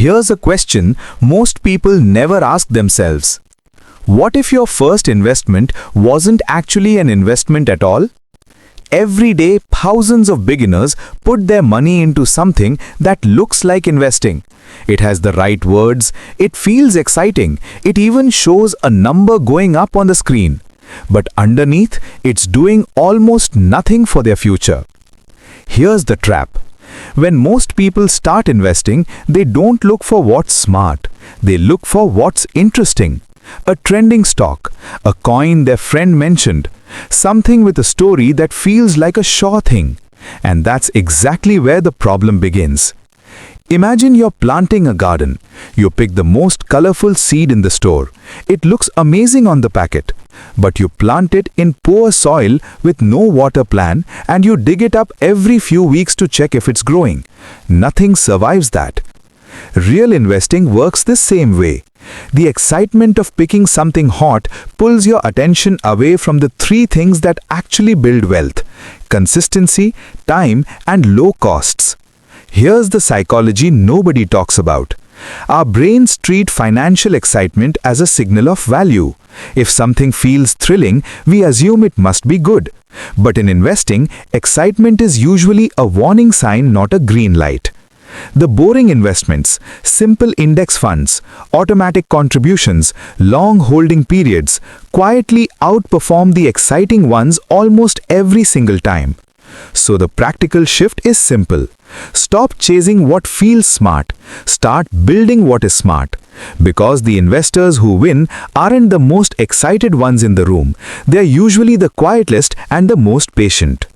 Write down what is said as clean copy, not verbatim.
Here's a question most people never ask themselves. What if your first investment wasn't actually an investment at all? Every day, thousands of beginners put their money into something that looks like investing. It has the right words, it feels exciting, it even shows a number going up on the screen. But underneath, it's doing almost nothing for their future. Here's the trap. When most people start investing, they don't look for what's smart. They look for what's interesting. A trending stock, a coin their friend mentioned, something with a story that feels like a sure thing. And that's exactly where the problem begins. Imagine you're planting a garden. You pick the most colorful seed in the store. It looks amazing on the packet. But you plant it in poor soil with no water plan and you dig it up every few weeks to check if it's growing. Nothing survives that. Real investing works the same way. The excitement of picking something hot pulls your attention away from the three things that actually build wealth: consistency, time, and low costs. Here's the psychology nobody talks about. Our brains treat financial excitement as a signal of value. If something feels thrilling, we assume it must be good. But in investing, excitement is usually a warning sign, not a green light. The boring investments, simple index funds, automatic contributions, long holding periods, quietly outperform the exciting ones almost every single time. So the practical shift is simple. Stop chasing what feels smart. Start building what is smart. Because the investors who win aren't the most excited ones in the room. They're usually the quietest and the most patient.